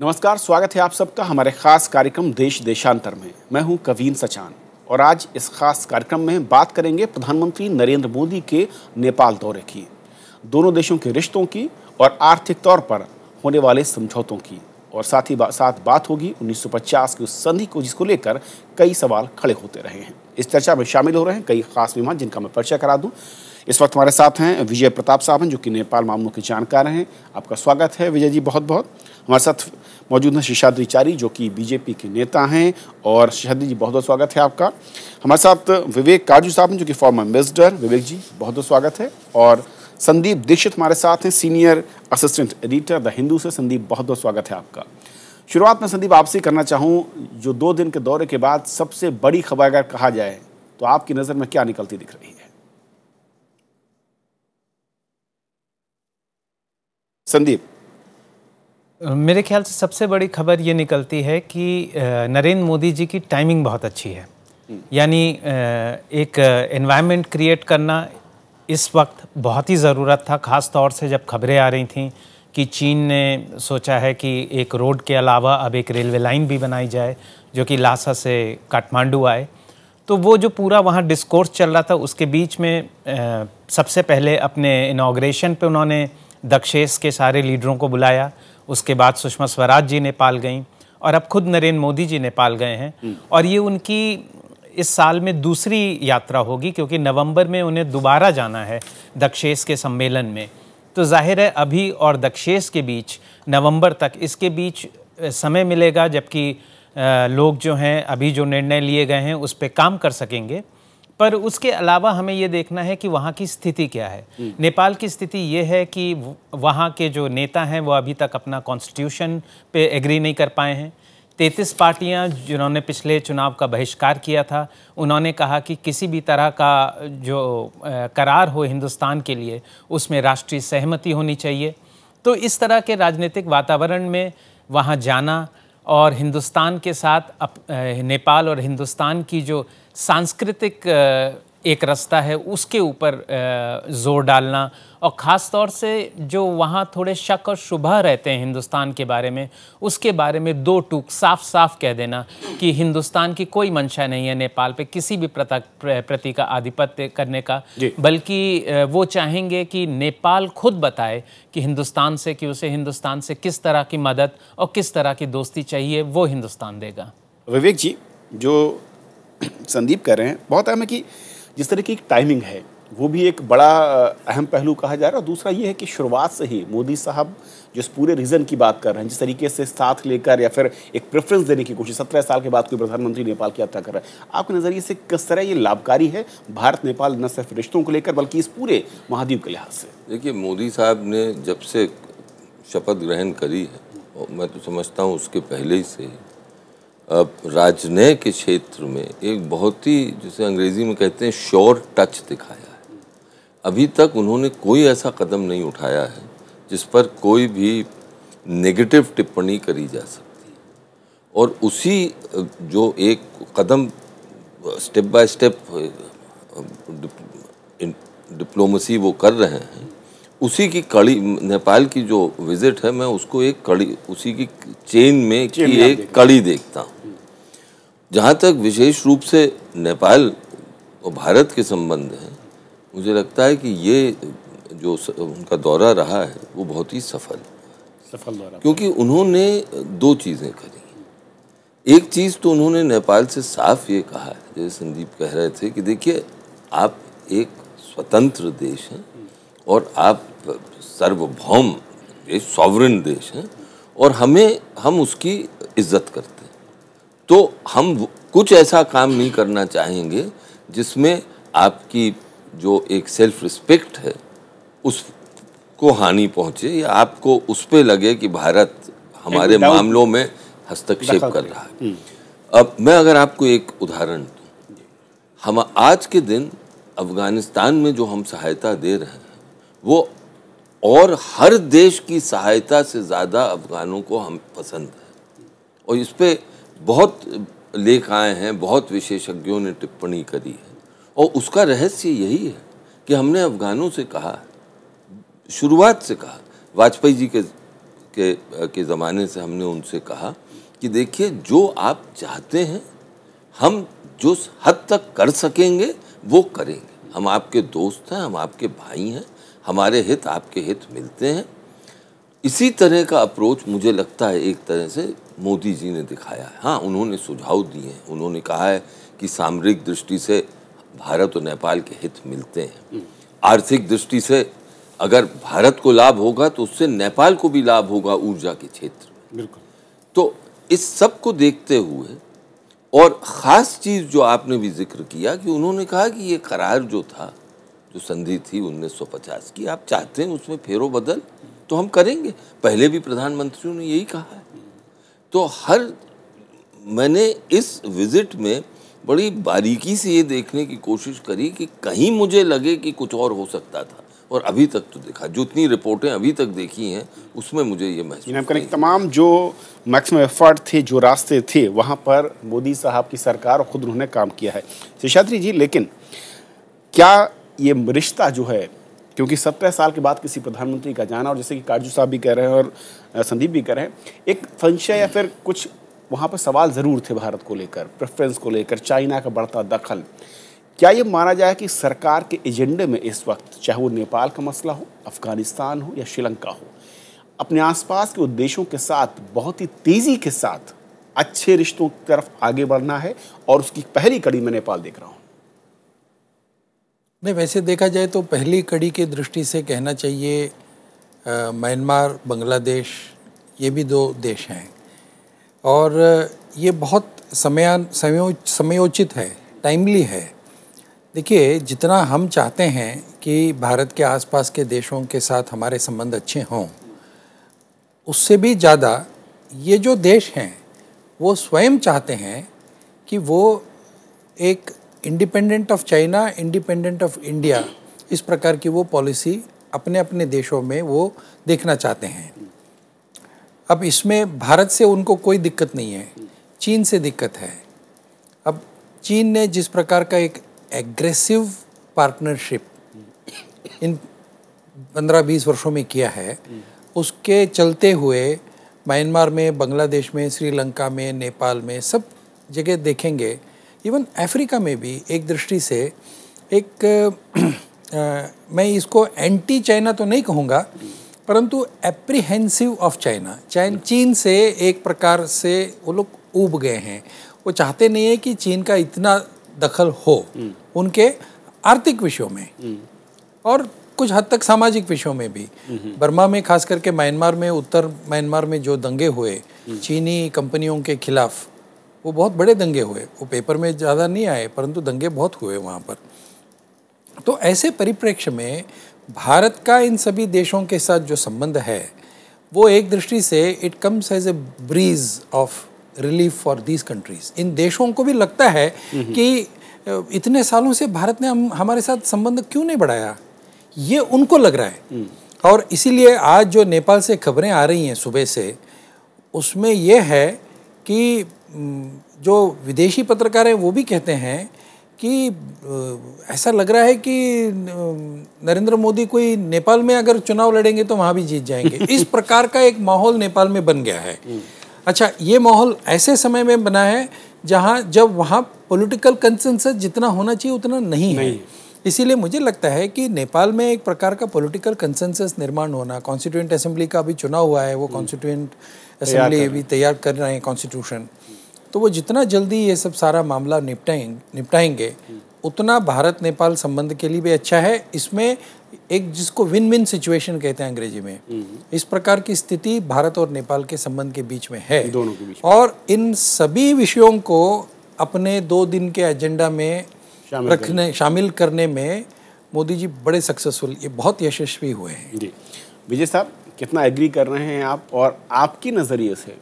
नमस्कार, स्वागत है आप सबका हमारे खास कार्यक्रम देश देशांतर में। मैं हूं कवीन सचान और आज इस खास कार्यक्रम में बात करेंगे प्रधानमंत्री नरेंद्र मोदी के नेपाल दौरे की, दोनों देशों के रिश्तों की और आर्थिक तौर पर होने वाले समझौतों की, और साथ ही साथ बात होगी 1950 की उस संधि को जिसको लेकर कई सवाल खड़े होते रहे हैं। इस चर्चा में शामिल हो रहे हैं कई खास मेहमान जिनका मैं परिचय करा दूं। इस वक्त हमारे साथ हैं विजय प्रताप साहब हैं, जो कि नेपाल मामलों के जानकार हैं। आपका स्वागत है विजय जी, बहुत बहुत। हमारे साथ मौजूद हैं शेषाद्री चारी, जो कि बीजेपी के नेता हैं, और शेषाद्री जी बहुत बहुत स्वागत है आपका। हमारे साथ विवेक काजू साहब हैं, जो कि फॉर्मर एम्बेसडर। विवेक जी बहुत बहुत स्वागत है। और संदीप दीक्षित हमारे साथ हैं, senior assistant editor the Hindu से। संदीप बहुत बहुत स्वागत है आपका। शुरुआत में संदीप आपसे करना चाहूँ, जो 2 दिन के दौरे के बाद सबसे बड़ी खबर अगर कहा जाए तो आपकी नज़र में क्या निकलती दिख रही है? संदीप। मेरे ख्याल से सबसे बड़ी खबर ये निकलती है कि नरेंद्र मोदी जी की टाइमिंग बहुत अच्छी है। यानी एक एनवायरनमेंट क्रिएट करना इस वक्त बहुत ही ज़रूरत था, ख़ास तौर से जब खबरें आ रही थीं कि चीन ने सोचा है कि एक रोड के अलावा अब एक रेलवे लाइन भी बनाई जाए जो कि लासा से काठमांडू आए। तो वो जो पूरा वहाँ डिस्कोर्स चल रहा था, उसके बीच में सबसे पहले अपने इनॉग्रेशन पे उन्होंने दक्षेश के सारे लीडरों को बुलाया। उसके बाद सुषमा स्वराज जी नेपाल गईं और अब खुद नरेंद्र मोदी जी नेपाल गए हैं। और ये उनकी इस साल में दूसरी यात्रा होगी, क्योंकि नवंबर में उन्हें दोबारा जाना है दक्षेश के सम्मेलन में। तो जाहिर है अभी और दक्षेश के बीच नवंबर तक इसके बीच समय मिलेगा, जबकि लोग जो हैं अभी जो निर्णय लिए गए हैं उस पर काम कर सकेंगे। पर उसके अलावा हमें ये देखना है कि वहाँ की स्थिति क्या है। नेपाल की स्थिति ये है कि वहाँ के जो नेता हैं वो अभी तक अपना कॉन्स्टिट्यूशन पे एग्री नहीं कर पाए हैं। 33 पार्टियाँ जिन्होंने पिछले चुनाव का बहिष्कार किया था, उन्होंने कहा कि किसी भी तरह का जो करार हो हिंदुस्तान के लिए उसमें राष्ट्रीय सहमति होनी चाहिए। तो इस तरह के राजनीतिक वातावरण में वहाँ जाना और हिंदुस्तान के साथ नेपाल और हिंदुस्तान की जो सांस्कृतिक एक रास्ता है उसके ऊपर जोर डालना, और ख़ास तौर से जो वहाँ थोड़े शक और शुबह रहते हैं हिंदुस्तान के बारे में, उसके बारे में 2 टूक साफ साफ कह देना कि हिंदुस्तान की कोई मंशा नहीं है नेपाल पे किसी भी प्रति का आधिपत्य करने का, बल्कि वो चाहेंगे कि नेपाल खुद बताए कि हिंदुस्तान से, कि उसे हिंदुस्तान से किस तरह की मदद और किस तरह की दोस्ती चाहिए, वो हिंदुस्तान देगा। विवेक जी, जो संदीप कह रहे हैं बहुत अहम है कि जिस तरह की टाइमिंग है वो भी एक बड़ा अहम पहलू कहा जा रहा है। और दूसरा ये है कि शुरुआत से ही मोदी साहब जो इस पूरे रीजन की बात कर रहे हैं, जिस तरीके से साथ लेकर या फिर एक प्रेफरेंस देने की कोशिश, 17 साल के बाद कोई प्रधानमंत्री नेपाल की यात्रा कर रहा है, आपके नज़रिए से किस तरह ये लाभकारी है भारत नेपाल न सिर्फ रिश्तों को लेकर बल्कि इस पूरे महाद्वीप के लिहाज से? देखिए, मोदी साहब ने जब से शपथ ग्रहण करी है, और मैं तो समझता हूँ उसके पहले ही से, अब राजनय के क्षेत्र में एक बहुत ही, जिसे अंग्रेजी में कहते हैं, श्योर टच दिखाया है। अभी तक उन्होंने कोई ऐसा कदम नहीं उठाया है जिस पर कोई भी नेगेटिव टिप्पणी करी जा सकती है। और उसी जो एक कदम स्टेप बाय स्टेप डिप्लोमेसी वो कर रहे हैं, उसी की कड़ी, नेपाल की जो विजिट है, मैं उसको एक कड़ी, उसी की चेन में की एक कड़ी देखता हूँ। जहाँ तक विशेष रूप से नेपाल और भारत के संबंध हैं, मुझे लगता है कि ये जो उनका दौरा रहा है वो बहुत ही सफल दौरा, क्योंकि उन्होंने 2 चीज़ें करी। एक चीज़ तो उन्होंने नेपाल से साफ ये कहा है, जैसे संदीप कह रहे थे, कि देखिए आप एक स्वतंत्र देश हैं और आप सार्वभौम, एक सॉवरेन देश हैं, और हम उसकी इज्जत करते हैं। तो हम कुछ ऐसा काम नहीं करना चाहेंगे जिसमें आपकी जो एक सेल्फ रिस्पेक्ट है उसको हानि पहुंचे, या आपको उस पे लगे कि भारत हमारे मामलों में हस्तक्षेप कर रहा है। अब मैं अगर आपको एक उदाहरण दूं, हम आज के दिन अफगानिस्तान में जो हम सहायता दे रहे हैं वो और हर देश की सहायता से ज़्यादा अफगानों को हम पसंद है, और इस पे बहुत लेख आए हैं, बहुत विशेषज्ञों ने टिप्पणी करी है। और उसका रहस्य यही है कि हमने अफगानों से कहा, शुरुआत से कहा, वाजपेयी जी के के ज़माने से हमने उनसे कहा कि देखिए, जो आप चाहते हैं हम जो हद तक कर सकेंगे वो करेंगे। हम आपके दोस्त हैं, हम आपके भाई हैं, हमारे हित आपके हित मिलते हैं। इसी तरह का अप्रोच मुझे लगता है एक तरह से मोदी जी ने दिखाया है। हाँ, उन्होंने सुझाव दिए हैं, उन्होंने कहा है कि सामरिक दृष्टि से भारत और नेपाल के हित मिलते हैं, आर्थिक दृष्टि से अगर भारत को लाभ होगा तो उससे नेपाल को भी लाभ होगा ऊर्जा के क्षेत्र में। बिल्कुल। तो इस सब को देखते हुए, और ख़ास चीज़ जो आपने भी जिक्र किया कि उन्होंने कहा कि ये करार जो था, जो संधि थी 1950 की, आप चाहते हैं उसमें फेरो बदल तो हम करेंगे। पहले भी प्रधानमंत्रियों ने यही कहा है। तो मैंने इस विज़िट में बड़ी बारीकी से ये देखने की कोशिश करी कि कहीं मुझे लगे कि कुछ और हो सकता था, और अभी तक तो देखा, जितनी रिपोर्टें अभी तक देखी हैं उसमें मुझे ये महसूस नहीं। तमाम जो मैक्सिमम एफर्ट थे, जो रास्ते थे, वहाँ पर मोदी साहब की सरकार और खुद उन्होंने काम किया है। शेषाद्री जी, लेकिन क्या ये रिश्ता जो है, क्योंकि 17 साल के बाद किसी प्रधानमंत्री का जाना, और जैसे कि काजू साहब भी कह रहे हैं और संदीप भी कह रहे हैं, एक संशय या फिर कुछ वहाँ पर सवाल ज़रूर थे भारत को लेकर, प्रेफरेंस को लेकर, चाइना का बढ़ता दखल। क्या ये माना जाए कि सरकार के एजेंडे में इस वक्त, चाहे वो नेपाल का मसला हो, अफगानिस्तान हो या श्रीलंका हो, अपने आसपास के उद्देश्यों के साथ बहुत ही तेज़ी के साथ अच्छे रिश्तों की तरफ आगे बढ़ना है, और उसकी पहली कड़ी में नेपाल देख रहा हूँ? नहीं, वैसे देखा जाए तो पहली कड़ी की दृष्टि से कहना चाहिए म्यांमार, बांग्लादेश, ये भी 2 देश हैं, और ये बहुत समयोचित है, टाइमली है। देखिए, जितना हम चाहते हैं कि भारत के आसपास के देशों के साथ हमारे संबंध अच्छे हों, उससे भी ज़्यादा ये जो देश हैं वो स्वयं चाहते हैं कि वो एक independent of China, independent of India, इस प्रकार की वो पॉलिसी अपने अपने देशों में वो देखना चाहते हैं। अब इसमें भारत से उनको कोई दिक्कत नहीं है, चीन से दिक्कत है। अब चीन ने जिस प्रकार का एक एग्रेसिव पार्टनरशिप इन 15-20 वर्षों में किया है, उसके चलते हुए म्यांमार में, बांग्लादेश में, श्रीलंका में, नेपाल में, सब जगह देखेंगे, इवन अफ्रीका में भी एक दृष्टि से मैं इसको एंटी चाइना तो नहीं कहूँगा, परंतु एप्रीहेंसिव ऑफ चाइना, चीन से एक प्रकार से वो लोग ऊब गए हैं। वो चाहते नहीं है कि चीन का इतना दखल हो उनके आर्थिक विषयों में और कुछ हद तक सामाजिक विषयों में भी। बर्मा में, खास करके म्यांमार में, उत्तर म्यांमार में जो दंगे हुए चीनी कंपनियों के खिलाफ, वो बहुत बड़े दंगे हुए। वो पेपर में ज़्यादा नहीं आए, परंतु दंगे बहुत हुए वहाँ पर। तो ऐसे परिप्रेक्ष्य में भारत का इन सभी देशों के साथ जो संबंध है, वो एक दृष्टि से it comes as a breeze of relief for these countries. इन देशों को भी लगता है कि इतने सालों से भारत ने हमारे साथ संबंध क्यों नहीं बढ़ाया, ये उनको लग रहा है। और इसीलिए आज जो नेपाल से खबरें आ रही हैं सुबह से, उसमें यह है कि जो विदेशी पत्रकार हैं वो भी कहते हैं कि ऐसा लग रहा है कि नरेंद्र मोदी कोई नेपाल में अगर चुनाव लड़ेंगे तो वहाँ भी जीत जाएंगे। इस प्रकार का एक माहौल नेपाल में बन गया है। अच्छा, ये माहौल ऐसे समय में बना है जब वहाँ पॉलिटिकल कंसेंसस जितना होना चाहिए उतना नहीं है। इसीलिए मुझे लगता है कि नेपाल में एक प्रकार का पॉलिटिकल कंसेंसस निर्माण होना, कॉन्स्टिट्यूएंट असेंबली का भी चुनाव हुआ है, वो कॉन्स्टिट्यूएंट असेंबली भी तैयार कर रहे हैं कॉन्स्टिट्यूशन, तो वो जितना जल्दी ये सब सारा मामला निपटाएंगे उतना भारत नेपाल संबंध के लिए भी अच्छा है। इसमें एक जिसको विन विन सिचुएशन कहते हैं अंग्रेजी में, इस प्रकार की स्थिति भारत और नेपाल के संबंध के बीच में है, दोनों के बीच में। और इन सभी विषयों को अपने 2 दिन के एजेंडा में शामिल करने में मोदी जी बड़े सक्सेसफुल, ये बहुत यशस्वी हुए हैं। जी विजय साहब, कितना एग्री कर रहे हैं आप, और आपकी नज़रिए से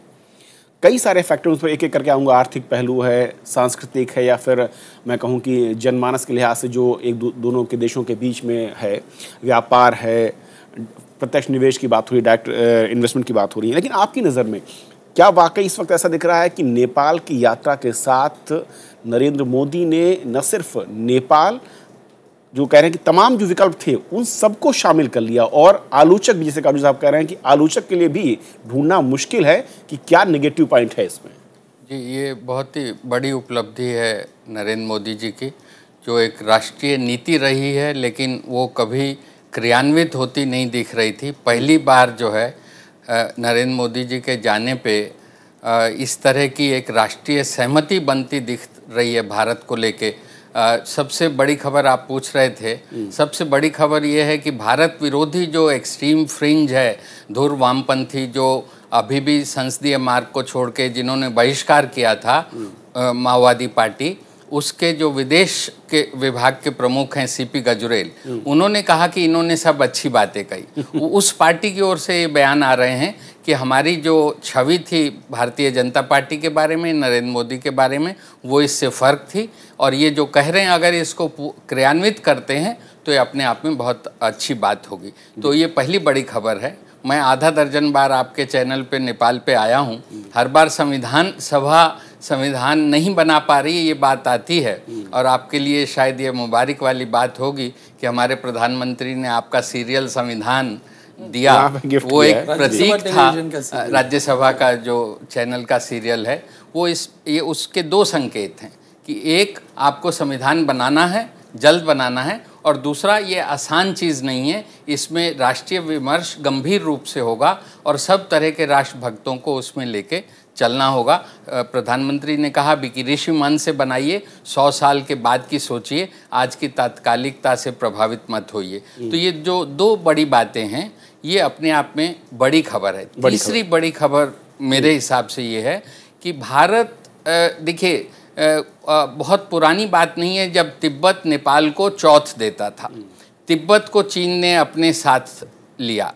कई सारे फैक्टर्स पर एक एक करके आऊँगा। आर्थिक पहलू है, सांस्कृतिक है, या फिर मैं कहूँ कि जनमानस के लिहाज से जो एक दोनों के देशों के बीच में है, व्यापार है, प्रत्यक्ष निवेश की बात हो रही, डायरेक्ट इन्वेस्टमेंट की बात हो रही है। लेकिन आपकी नज़र में क्या वाकई इस वक्त ऐसा दिख रहा है कि नेपाल की यात्रा के साथ नरेंद्र मोदी ने न सिर्फ नेपाल जो कह रहे हैं कि तमाम जो विकल्प थे उन सबको शामिल कर लिया, और आलोचक भी, जैसे काजू साहब कह रहे हैं कि आलोचक के लिए भी ढूंढना मुश्किल है कि क्या नेगेटिव पॉइंट है इसमें। जी, ये बहुत ही बड़ी उपलब्धि है नरेंद्र मोदी जी की, जो एक राष्ट्रीय नीति रही है लेकिन वो कभी क्रियान्वित होती नहीं दिख रही थी। पहली बार जो है नरेंद्र मोदी जी के जाने पे इस तरह की एक राष्ट्रीय सहमति बनती दिख रही है भारत को लेके। सबसे बड़ी खबर आप पूछ रहे थे, सबसे बड़ी खबर ये है कि भारत विरोधी जो एक्सट्रीम फ्रिंज है, धुर वामपंथी, जो अभी भी संसदीय मार्ग को छोड़ के जिन्होंने बहिष्कार किया था माओवादी पार्टी, उसके जो विदेश के विभाग के प्रमुख हैं सीपी गजुरेल, उन्होंने कहा कि इन्होंने सब अच्छी बातें कही। उस पार्टी की ओर से ये बयान आ रहे हैं कि हमारी जो छवि थी भारतीय जनता पार्टी के बारे में, नरेंद्र मोदी के बारे में, वो इससे फ़र्क थी, और ये जो कह रहे हैं अगर इसको क्रियान्वित करते हैं तो ये अपने आप में बहुत अच्छी बात होगी। तो ये पहली बड़ी खबर है। मैं आधा दर्जन बार आपके चैनल पे नेपाल पे आया हूँ, हर बार संविधान सभा संविधान नहीं बना पा रही, ये बात आती है, और आपके लिए शायद ये मुबारक वाली बात होगी कि हमारे प्रधानमंत्री ने आपका सीरियल संविधान दिया। वो एक प्रतीक था, राज्यसभा का जो चैनल का सीरियल है वो ये उसके दो संकेत हैं कि एक, आपको संविधान बनाना है, जल्द बनाना है, और दूसरा, ये आसान चीज़ नहीं है, इसमें राष्ट्रीय विमर्श गंभीर रूप से होगा और सब तरह के राष्ट्रभक्तों को उसमें लेके चलना होगा। प्रधानमंत्री ने कहा भी कि ऋषि मन से बनाइए, 100 साल के बाद की सोचिए, आज की तात्कालिकता से प्रभावित मत होइए। तो ये जो दो बड़ी बातें हैं, ये अपने आप में बड़ी खबर है। तीसरी बड़ी खबर मेरे हिसाब से ये है कि भारत, देखिए, बहुत पुरानी बात नहीं है जब तिब्बत नेपाल को चौथ देता था, तिब्बत को चीन ने अपने साथ लिया,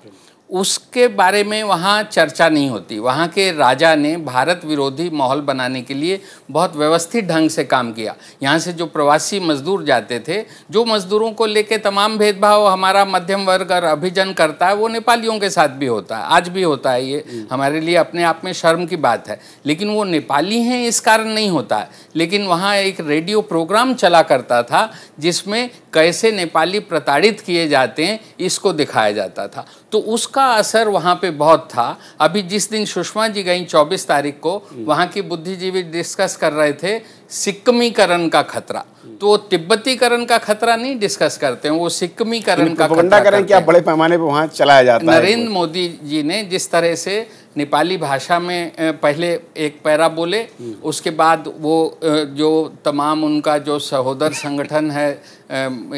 उसके बारे में वहाँ चर्चा नहीं होती। वहाँ के राजा ने भारत विरोधी माहौल बनाने के लिए बहुत व्यवस्थित ढंग से काम किया। यहाँ से जो प्रवासी मजदूर जाते थे, जो मजदूरों को लेके तमाम भेदभाव हमारा मध्यम वर्ग और अभिजन करता है, वो नेपालियों के साथ भी होता है, आज भी होता है। ये हमारे लिए अपने आप में शर्म की बात है, लेकिन वो नेपाली हैं इस कारण नहीं होता है। लेकिन वहाँ एक रेडियो प्रोग्राम चला करता था जिसमें कैसे नेपाली प्रताड़ित किए जाते हैं इसको दिखाया जाता था, तो उसका असर वहाँ पे बहुत था। अभी जिस दिन सुषमा जी गई 24 तारीख को, वहाँ की बुद्धिजीवी डिस्कस कर रहे थे सिक्किमीकरण का खतरा, तो वो तिब्बतीकरण का खतरा नहीं डिस्कस करते हैं, वो सिक्किमीकरण का खतरा करें कि आप बड़े पैमाने पे वहाँ चलाया जाता है। नरेंद्र मोदी जी ने जिस तरह से नेपाली भाषा में पहले एक पैरा बोले, उसके बाद वो जो तमाम उनका जो सहोदर संगठन है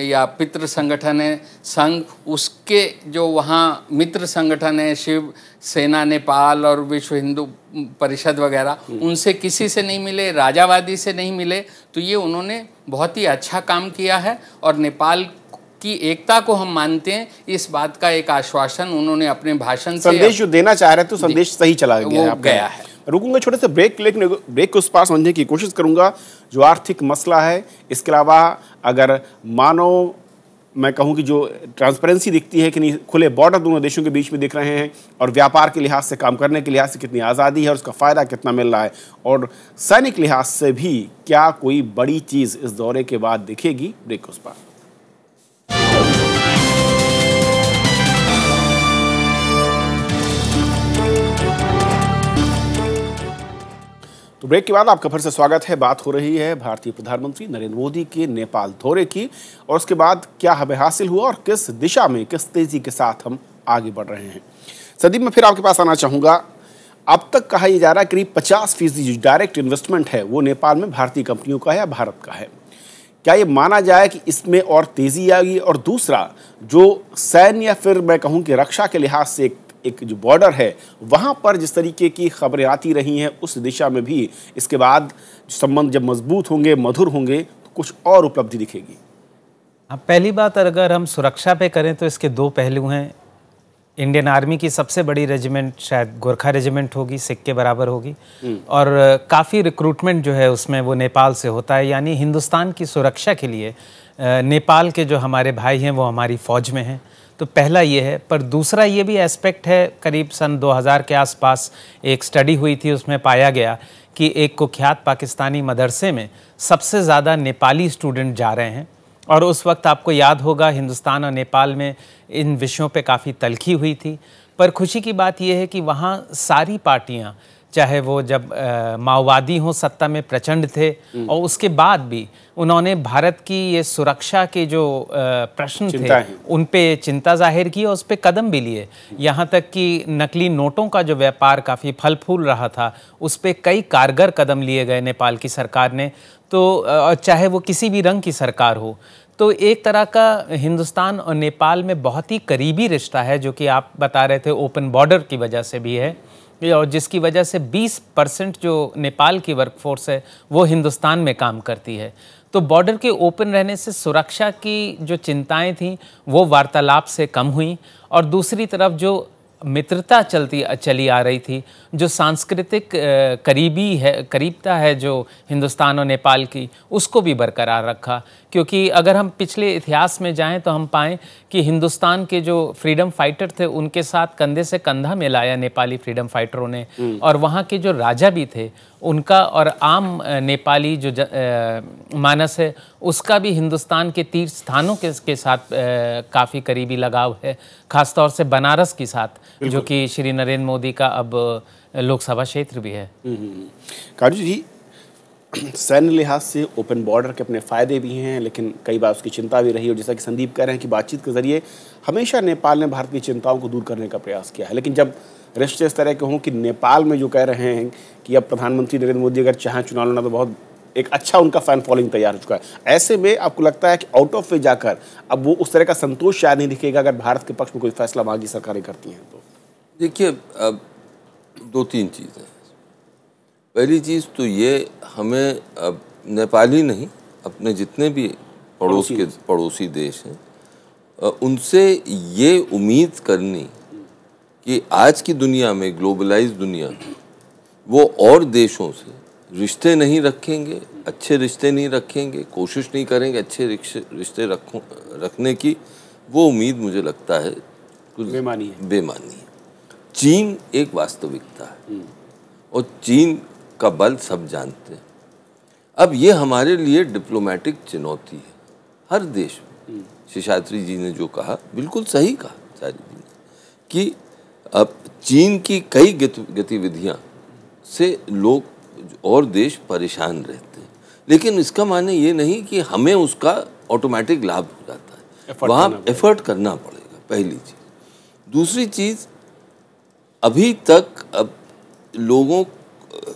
या पितृ संगठन है संघ, उसके जो वहाँ मित्र संगठन है, शिव सेना नेपाल और विश्व हिंदू परिषद वगैरह, उनसे किसी से नहीं मिले, राजावादी से नहीं मिले, तो ये उन्होंने बहुत ही अच्छा काम किया है। और नेपाल की एकता को हम मानते हैं, इस बात का एक आश्वासन उन्होंने अपने भाषण से, संदेश जो देना चाह रहे थे, तो संदेश सही चला गया है। रुकूंगा छोटे से ब्रेक, लेकिन ब्रेक को उस पार समझने की कोशिश करूंगा जो आर्थिक मसला है। इसके अलावा अगर मानो मैं कहूं कि जो ट्रांसपेरेंसी दिखती है कि नहीं, खुले बॉर्डर दोनों देशों के बीच में दिख रहे हैं, और व्यापार के लिहाज से, काम करने के लिहाज से कितनी आज़ादी है और उसका फ़ायदा कितना मिल रहा है, और सैनिक लिहाज से भी क्या कोई बड़ी चीज़ इस दौरे के बाद दिखेगी। ब्रेक उस पार। तो ब्रेक के बाद आपका फिर से स्वागत है। बात हो रही है भारतीय प्रधानमंत्री नरेंद्र मोदी के नेपाल दौरे की, और उसके बाद क्या हमें हासिल हुआ और किस दिशा में, किस तेजी के साथ हम आगे बढ़ रहे हैं। संदीप, मैं फिर आपके पास आना चाहूँगा। अब तक कहा यह जा रहा है करीब 50% जो डायरेक्ट इन्वेस्टमेंट है वो नेपाल में भारतीय कंपनियों का है या भारत का है। क्या ये माना जाए कि इसमें और तेज़ी आएगी? और दूसरा, जो सैन्य या फिर मैं कहूँ कि रक्षा के लिहाज से एक जो बॉर्डर है, वहाँ पर जिस तरीके की खबरें आती रही हैं, उस दिशा में भी इसके बाद संबंध जब मजबूत होंगे, मधुर होंगे, तो कुछ और उपलब्धि दिखेगी। पहली बात, अगर हम सुरक्षा पे करें तो इसके दो पहलू हैं। इंडियन आर्मी की सबसे बड़ी रेजिमेंट शायद गोरखा रेजिमेंट होगी, सिख के बराबर होगी, और काफ़ी रिक्रूटमेंट जो है उसमें वो नेपाल से होता है। यानी हिंदुस्तान की सुरक्षा के लिए नेपाल के जो हमारे भाई हैं वो हमारी फ़ौज में हैं। तो पहला ये है, पर दूसरा ये भी एस्पेक्ट है, करीब सन 2000 के आसपास एक स्टडी हुई थी, उसमें पाया गया कि एक कुख्यात पाकिस्तानी मदरसे में सबसे ज़्यादा नेपाली स्टूडेंट जा रहे हैं, और उस वक्त आपको याद होगा हिंदुस्तान और नेपाल में इन विषयों पे काफ़ी तल्खी हुई थी। पर खुशी की बात यह है कि वहाँ सारी पार्टियाँ, चाहे वो जब माओवादी हों सत्ता में प्रचंड थे, और उसके बाद भी उन्होंने भारत की ये सुरक्षा के जो प्रश्न थे उन पे चिंता जाहिर की और उस पे कदम भी लिए। यहाँ तक कि नकली नोटों का जो व्यापार काफ़ी फल फूल रहा था, उस पे कई कारगर कदम लिए गए नेपाल की सरकार ने। तो चाहे वो किसी भी रंग की सरकार हो, तो एक तरह का हिंदुस्तान और नेपाल में बहुत ही करीबी रिश्ता है, जो कि आप बता रहे थे ओपन बॉर्डर की वजह से भी है, और जिसकी वजह से 20% जो नेपाल की वर्कफोर्स है वो हिंदुस्तान में काम करती है। तो बॉर्डर के ओपन रहने से सुरक्षा की जो चिंताएं थीं वो वार्तालाप से कम हुई, और दूसरी तरफ जो मित्रता चली आ रही थी, जो सांस्कृतिक करीबता है जो हिंदुस्तान और नेपाल की, उसको भी बरकरार रखा। क्योंकि अगर हम पिछले इतिहास में जाएं तो हम पाएं कि हिंदुस्तान के जो फ्रीडम फाइटर थे उनके साथ कंधे से कंधा मिलाया नेपाली फ्रीडम फाइटरों ने, और वहाँ के जो राजा भी थे उनका और आम नेपाली जो मानस है उसका भी हिंदुस्तान के तीर्थ स्थानों के साथ काफ़ी करीबी लगाव है, ख़ासतौर से बनारस के साथ, जो कि श्री नरेंद्र मोदी का अब लोकसभा क्षेत्र भी है। काजू जी, सैन्य लिहाज से ओपन बॉर्डर के अपने फ़ायदे भी हैं, लेकिन कई बार उसकी चिंता भी रही, और जैसा कि संदीप कह रहे हैं कि बातचीत के ज़रिए हमेशा नेपाल ने भारत की चिंताओं को दूर करने का प्रयास किया है। लेकिन जब रिश्ते इस तरह के हों कि नेपाल में जो कह रहे हैं कि अब प्रधानमंत्री नरेंद्र मोदी अगर चाहें चुनाव लड़ना तो बहुत एक अच्छा उनका फैन फॉलोइंग तैयार हो चुका है, ऐसे में आपको लगता है कि आउट ऑफ वे जाकर अब वो उस तरह का संतोष शायद नहीं दिखेगा अगर भारत के पक्ष में कोई फैसला वहाँ की सरकारें करती हैं? तो देखिए, अब 2-3 चीज़ें। पहली चीज़ तो ये, हमें अब नेपाल ही नहीं, अपने जितने भी पड़ोसी देश हैं उनसे ये उम्मीद करनी कि आज की दुनिया में, ग्लोबलाइज दुनिया में, वो और देशों से रिश्ते नहीं रखेंगे, अच्छे रिश्ते नहीं रखेंगे, कोशिश नहीं करेंगे अच्छे रिश्ते रखने की, वो उम्मीद मुझे लगता है कुछ बेमानी है। चीन एक वास्तविकता है और चीन का बल सब जानते हैं। अब ये हमारे लिए डिप्लोमेटिक चुनौती है हर देश में। शेषाद्री जी ने जो कहा बिल्कुल सही कहा, चारी जी ने, कि अब चीन की कई गतिविधियां से लोग और देश परेशान रहते हैं, लेकिन इसका माने ये नहीं कि हमें उसका ऑटोमेटिक लाभ हो जाता है, वहाँ एफर्ट करना पड़ेगा, पहली चीज़। दूसरी चीज़, अभी तक अब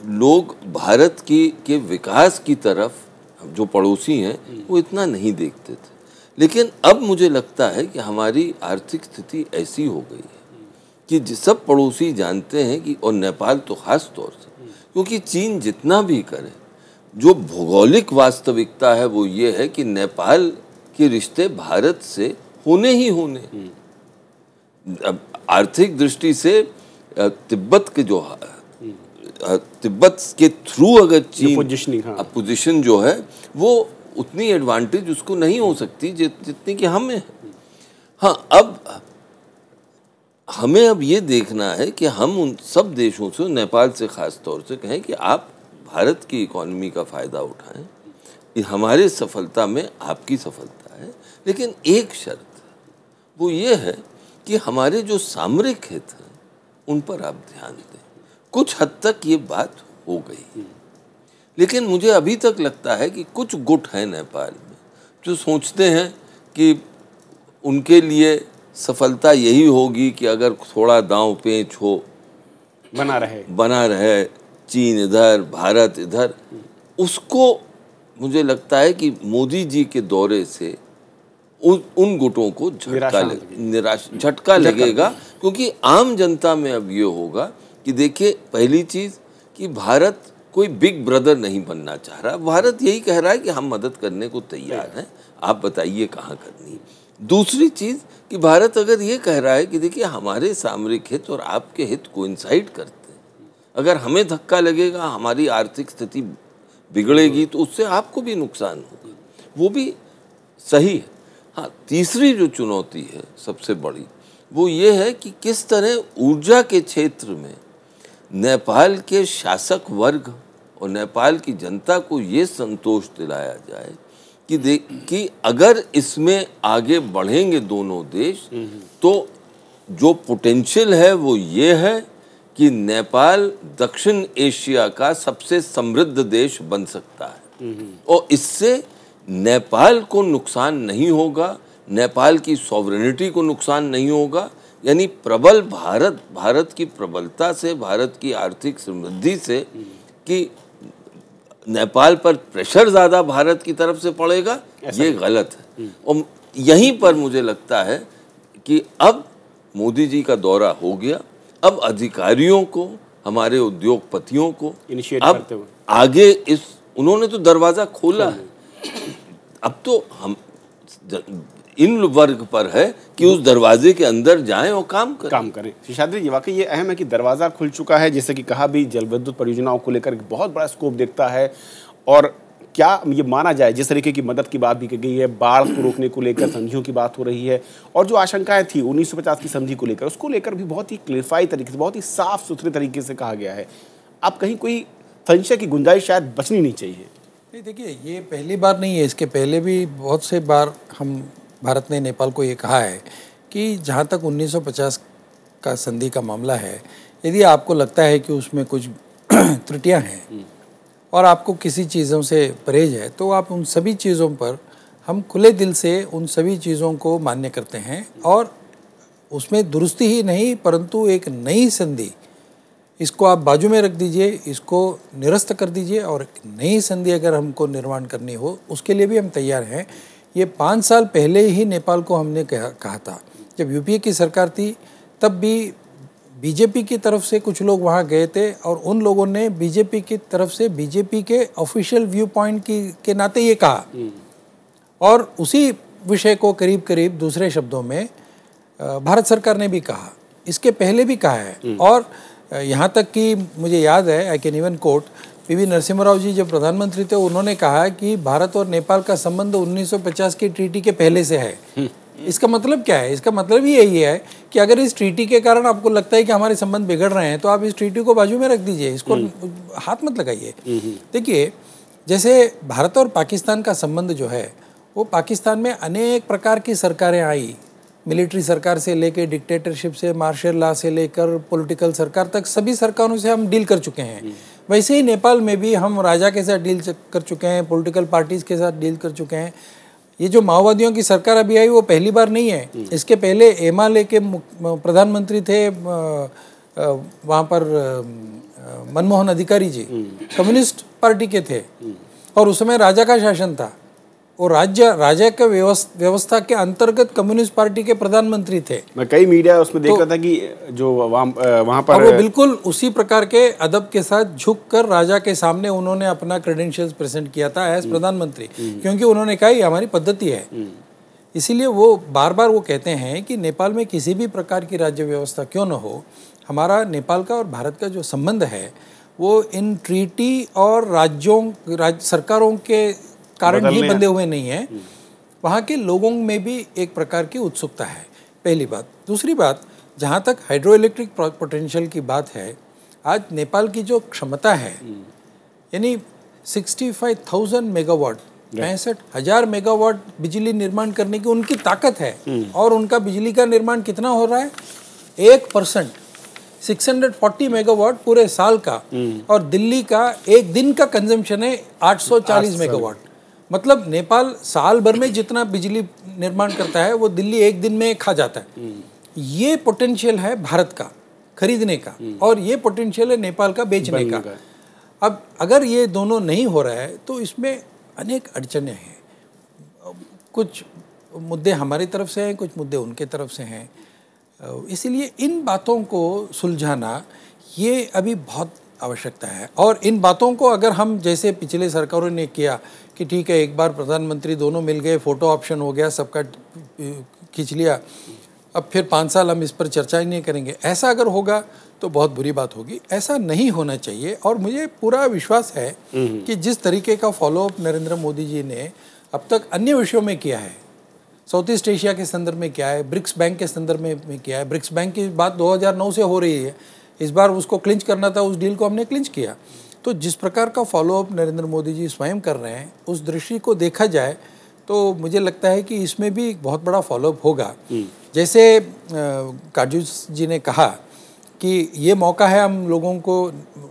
लोग भारत के विकास की तरफ, जो पड़ोसी हैं, वो इतना नहीं देखते थे, लेकिन अब मुझे लगता है कि हमारी आर्थिक स्थिति ऐसी हो गई है कि सब पड़ोसी जानते हैं कि, और नेपाल तो ख़ास तौर से, क्योंकि चीन जितना भी करे, जो भौगोलिक वास्तविकता है वो ये है कि नेपाल के रिश्ते भारत से होने ही होने। अब आर्थिक दृष्टि से तिब्बत के थ्रू अगर चीन पोजीशन जो है वो उतनी एडवांटेज उसको नहीं हो सकती जितनी कि हमें है। हाँ, अब हमें ये देखना है कि हम उन सब देशों से, नेपाल से ख़ास तौर से, कहें कि आप भारत की इकोनॉमी का फ़ायदा उठाएं, हमारे सफलता में आपकी सफलता है, लेकिन एक शर्त वो ये है कि हमारे जो सामरिक हित हैं उन पर आप ध्यान दें। कुछ हद तक ये बात हो गई, लेकिन मुझे अभी तक लगता है कि कुछ गुट हैं नेपाल में जो सोचते हैं कि उनके लिए सफलता यही होगी कि अगर थोड़ा दांव पेच हो, बना रहे चीन इधर, भारत इधर। उसको मुझे लगता है कि मोदी जी के दौरे से उन गुटों को झटका लगेगा, क्योंकि आम जनता में अब ये होगा कि देखिए, पहली चीज़ कि भारत कोई बिग ब्रदर नहीं बनना चाह रहा, भारत यही कह रहा है कि हम मदद करने को तैयार हैं, आप बताइए कहाँ करनी है। दूसरी चीज़ कि भारत अगर ये कह रहा है कि देखिए, हमारे सामरिक हित और आपके हित कोइंसाइड करते हैं, अगर हमें धक्का लगेगा, हमारी आर्थिक स्थिति बिगड़ेगी, तो उससे आपको भी नुकसान होगा, वो भी सही है। हाँ, तीसरी जो चुनौती है सबसे बड़ी, वो ये है कि किस तरह ऊर्जा के क्षेत्र में नेपाल के शासक वर्ग और नेपाल की जनता को ये संतोष दिलाया जाए कि अगर इसमें आगे बढ़ेंगे दोनों देश तो जो पोटेंशियल है वो ये है कि नेपाल दक्षिण एशिया का सबसे समृद्ध देश बन सकता है और इससे नेपाल को नुकसान नहीं होगा, नेपाल की सॉवरेनिटी को नुकसान नहीं होगा। यानी प्रबल भारत की प्रबलता से, भारत की आर्थिक समृद्धि से कि नेपाल पर प्रेशर ज़्यादा भारत की तरफ से पड़ेगा, ये गलत है। और यहीं पर मुझे लगता है कि अब मोदी जी का दौरा हो गया, अब अधिकारियों को, हमारे उद्योगपतियों को अब आगे उन्होंने तो दरवाज़ा खोला है, अब तो हम इन वर्ग पर है कि उस दरवाजे के अंदर जाएं और काम करें। शेषाद्री जी, वाकई ये अहम है कि दरवाज़ा खुल चुका है, जैसे कि कहा भी जल विद्युत परियोजनाओं को लेकर बहुत बड़ा स्कोप देखता है। और क्या ये माना जाए, जिस तरीके की मदद की बात भी की गई है, बाढ़ को रोकने को लेकर संधियों की बात हो रही है, और जो आशंकाएं थी 1950 की संधि को लेकर, उसको लेकर भी बहुत ही क्लियरफाई तरीके से, बहुत ही साफ सुथरे तरीके से कहा गया है। अब कहीं कोई संशय की गुंजाइश शायद बचनी नहीं चाहिए। नहीं, देखिए, ये पहली बार नहीं है, इसके पहले भी बहुत से बार भारत ने नेपाल को ये कहा है कि जहाँ तक 1950 का संधि का मामला है, यदि आपको लगता है कि उसमें कुछ त्रुटियां हैं और आपको किसी चीज़ों से परहेज है, तो आप उन सभी चीज़ों पर, हम खुले दिल से उन सभी चीज़ों को मान्य करते हैं और उसमें दुरुस्ती ही नहीं परंतु एक नई संधि, इसको आप बाजू में रख दीजिए, इसको निरस्त कर दीजिए और एक नई संधि अगर हमको निर्माण करनी हो उसके लिए भी हम तैयार हैं। ये 5 साल पहले ही नेपाल को हमने कहा था, जब यूपीए की सरकार थी तब भी बीजेपी की तरफ से कुछ लोग वहाँ गए थे और उन लोगों ने बीजेपी की तरफ से बीजेपी के ऑफिशियल व्यू पॉइंट के नाते ये कहा और उसी विषय को करीब करीब दूसरे शब्दों में भारत सरकार ने भी कहा, इसके पहले भी कहा है। और यहाँ तक कि मुझे याद है, I can even quote, PV Narasimha Rao ji जब प्रधानमंत्री थे उन्होंने कहा कि भारत और नेपाल का संबंध 1950 की ट्रीटी के पहले से है। इसका मतलब क्या है? इसका मतलब ही यही है कि अगर इस ट्रीटी के कारण आपको लगता है कि हमारे संबंध बिगड़ रहे हैं तो आप इस ट्रीटी को बाजू में रख दीजिए, इसको हाथ मत लगाइए। देखिए, जैसे भारत और पाकिस्तान का संबंध जो है वो पाकिस्तान में अनेक प्रकार की सरकारें आई, मिलिट्री सरकार से लेकर डिक्टेटरशिप से, मार्शल लॉ से लेकर पॉलिटिकल सरकार तक, सभी सरकारों से हम डील कर चुके हैं। वैसे ही नेपाल में भी हम राजा के साथ डील कर चुके हैं, पॉलिटिकल पार्टीज के साथ डील कर चुके हैं। ये जो माओवादियों की सरकार अभी आई वो पहली बार नहीं है, इसके पहले एमाले के प्रधानमंत्री थे वहाँ पर मनमोहन अधिकारी जी, कम्युनिस्ट पार्टी के थे और उस समय राजा का शासन था और राजा के व्यवस्था के अंतर्गत कम्युनिस्ट पार्टी के प्रधानमंत्री थे। मैं कई मीडिया उसमें देख रहा था कि जो वहाँ पर वो बिल्कुल उसी प्रकार के अदब के साथ झुककर राजा के सामने उन्होंने अपना क्रेडेंशियल्स प्रेजेंट किया था एज प्रधानमंत्री, क्योंकि उन्होंने कहा ये हमारी पद्धति है। इसीलिए वो बार बार वो कहते हैं कि नेपाल में किसी भी प्रकार की राज्य व्यवस्था क्यों न हो, हमारा नेपाल का और भारत का जो संबंध है वो इन ट्रीटी और सरकारों के कारण ही बंधे हुए नहीं है, वहाँ के लोगों में भी एक प्रकार की उत्सुकता है, पहली बात। दूसरी बात, जहाँ तक हाइड्रो इलेक्ट्रिक पोटेंशियल की बात है, आज नेपाल की जो क्षमता है यानी 65,000 मेगावाट, 65,000 मेगावाट बिजली निर्माण करने की उनकी ताकत है और उनका बिजली का निर्माण कितना हो रहा है? 1%, 640 मेगावाट पूरे साल का, और दिल्ली का एक दिन का कंजम्पशन है 840 मेगावाट। मतलब नेपाल साल भर में जितना बिजली निर्माण करता है वो दिल्ली एक दिन में खा जाता है। ये पोटेंशियल है भारत का खरीदने का और ये पोटेंशियल है नेपाल का बेचने का। अब अगर ये दोनों नहीं हो रहा है तो इसमें अनेक अड़चनें हैं, कुछ मुद्दे हमारी तरफ से हैं, कुछ मुद्दे उनके तरफ से हैं। इसीलिए इन बातों को सुलझाना ये अभी बहुत आवश्यकता है। और इन बातों को अगर हम जैसे पिछले सरकारों ने किया कि ठीक है एक बार प्रधानमंत्री दोनों मिल गए, फोटो ऑप्शन हो गया, सबका खींच लिया, अब फिर 5 साल हम इस पर चर्चा ही नहीं करेंगे, ऐसा अगर होगा तो बहुत बुरी बात होगी। ऐसा नहीं होना चाहिए। और मुझे पूरा विश्वास है कि जिस तरीके का फॉलोअप नरेंद्र मोदी जी ने अब तक अन्य विषयों में किया है, साउथ ईस्ट एशिया के संदर्भ में किया है, ब्रिक्स बैंक के संदर्भ में किया है, ब्रिक्स बैंक की बात 2009 से हो रही है, इस बार उसको क्लिंच करना था, उस डील को हमने क्लिंच किया। तो जिस प्रकार का फॉलोअप नरेंद्र मोदी जी स्वयं कर रहे हैं, उस दृष्टि को देखा जाए तो मुझे लगता है कि इसमें भी एक बहुत बड़ा फॉलोअप होगा। जैसे काजू जी ने कहा कि ये मौका है हम लोगों को,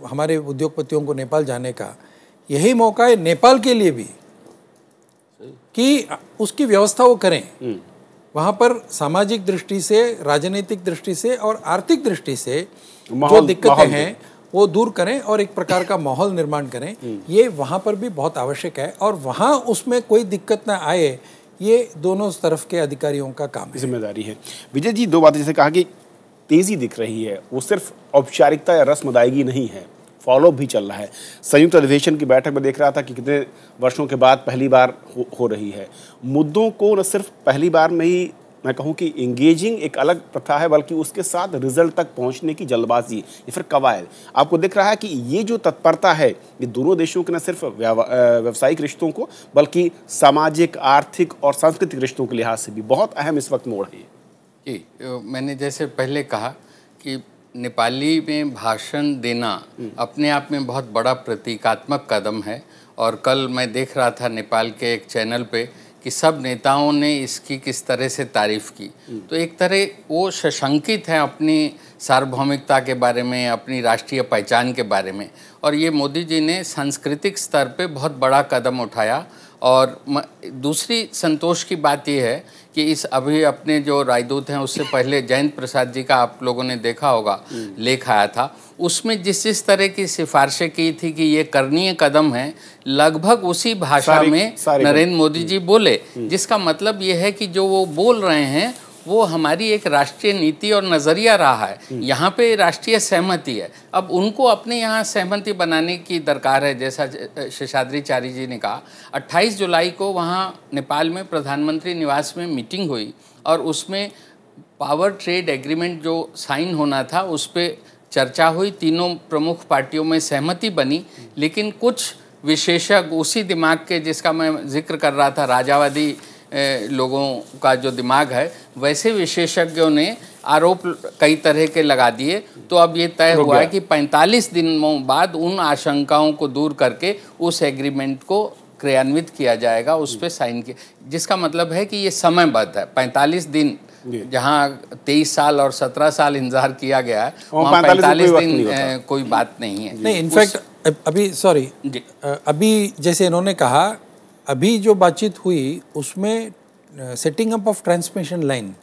हमारे उद्योगपतियों को नेपाल जाने का, यही मौका है नेपाल के लिए भी कि उसकी व्यवस्था वो करें। वहाँ पर सामाजिक दृष्टि से, राजनीतिक दृष्टि से और आर्थिक दृष्टि से जो दिक्कतें हैं वो दूर करें और एक प्रकार का माहौल निर्माण करें। ये वहाँ पर भी बहुत आवश्यक है और वहाँ उसमें कोई दिक्कत ना आए, ये दोनों तरफ के अधिकारियों का काम है, जिम्मेदारी है। विजय जी, दो बातें जैसे कहा कि तेजी दिख रही है, वो सिर्फ औपचारिकता या रस्म अदायगी नहीं है, फॉलोअप भी चल रहा है। संयुक्त अधिवेशन की बैठक में देख रहा था कि कितने वर्षों के बाद पहली बार हो रही है। मुद्दों को न सिर्फ पहली बार में ही मैं कहूँ कि इंगेजिंग एक अलग प्रथा है, बल्कि उसके साथ रिजल्ट तक पहुँचने की जल्दबाजी या फिर कवायद। आपको दिख रहा है कि ये जो तत्परता है, ये दोनों देशों के न सिर्फ व्यावसायिक रिश्तों को, बल्कि सामाजिक, आर्थिक और सांस्कृतिक रिश्तों के लिहाज से भी बहुत अहम इस वक्त मोड़ है। जी, मैंने जैसे पहले कहा कि नेपाली में भाषण देना अपने आप में बहुत बड़ा प्रतीकात्मक कदम है। और कल मैं देख रहा था नेपाल के एक चैनल पे कि सब नेताओं ने इसकी किस तरह से तारीफ़ की। तो एक तरह वो सशंकित हैं अपनी सार्वभौमिकता के बारे में, अपनी राष्ट्रीय पहचान के बारे में। और ये मोदी जी ने सांस्कृतिक स्तर पे बहुत बड़ा कदम उठाया। और दूसरी संतोष की बात यह है कि इस अभी अपने जो राजदूत हैं, उससे पहले जयंत प्रसाद जी का आप लोगों ने देखा होगा, लेख आया था, उसमें जिस तरह की सिफारिशें की थी कि ये करणीय कदम है, लगभग उसी भाषा में नरेंद्र मोदी जी बोले। जिसका मतलब ये है कि जो वो बोल रहे हैं वो हमारी एक राष्ट्रीय नीति और नज़रिया रहा है। यहाँ पे राष्ट्रीय सहमति है, अब उनको अपने यहाँ सहमति बनाने की दरकार है। जैसा शेषाद्रीचारी जी ने कहा, 28 जुलाई को वहाँ नेपाल में प्रधानमंत्री निवास में मीटिंग हुई और उसमें पावर ट्रेड एग्रीमेंट जो साइन होना था उस पर चर्चा हुई, तीनों प्रमुख पार्टियों में सहमति बनी। लेकिन कुछ विशेषज्ञ उसी दिमाग के, जिसका मैं जिक्र कर रहा था, राजावादी लोगों का जो दिमाग है, वैसे विशेषज्ञों ने आरोप कई तरह के लगा दिए। तो अब ये तय हुआ है कि 45 दिनों बाद उन आशंकाओं को दूर करके उस एग्रीमेंट को क्रियान्वित किया जाएगा, उस पर साइन किया। जिसका मतलब है कि ये समयबद्ध है। 45 दिन, जहाँ 23 साल और 17 साल इंतजार किया गया है, वहाँ 45 दिन कोई बात नहीं है। नहीं, इनफैक्ट अभी जैसे इन्होंने कहा, अभी जो बातचीत हुई उसमें setting up of transmission line,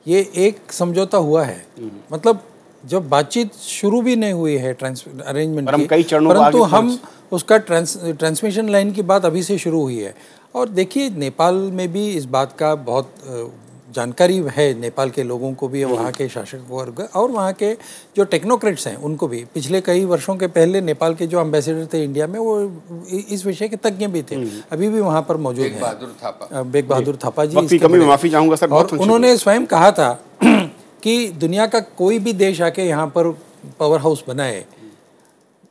ये एक समझौता हुआ है। मतलब जब बातचीत शुरू भी नहीं हुई है अरेंजमेंट की, परंतु हम उसका ट्रांसमिशन लाइन की बात अभी से शुरू हुई है। और देखिए, नेपाल में भी इस बात का बहुत जानकारी है, नेपाल के लोगों को भी, वहाँ के शासक वर्ग और वहाँ के जो टेक्नोक्रेट्स हैं उनको भी। पिछले कई वर्षों के पहले नेपाल के जो एम्बेसडर थे इंडिया में, वो इस विषय के तज्ञ भी थे, अभी भी वहाँ पर मौजूद हैं। बेग बहादुर थापा जी, माफी चाहूँगा सर, और उन्होंने स्वयं कहा था कि दुनिया का कोई भी देश आके यहाँ पर पावर हाउस बनाए,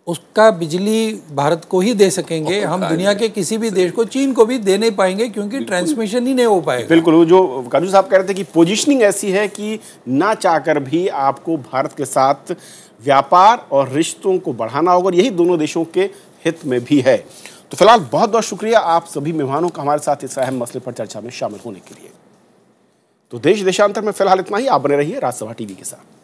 उसका बिजली भारत को ही दे सकेंगे, हम दुनिया के किसी भी देश को, चीन को भी दे नहीं पाएंगे, क्योंकि ट्रांसमिशन ही नहीं हो पाएगा। बिल्कुल, जो काजू साहब कह रहे थे कि पोजीशनिंग ऐसी है कि ना चाहकर भी आपको भारत के साथ व्यापार और रिश्तों को बढ़ाना होगा, और यही दोनों देशों के हित में भी है। तो फिलहाल बहुत बहुत शुक्रिया आप सभी मेहमानों का हमारे साथ इस अहम मसले पर चर्चा में शामिल होने के लिए। तो देश देशांतर में फिलहाल इतना ही। आप बने रहिए राजसभा टीवी के साथ।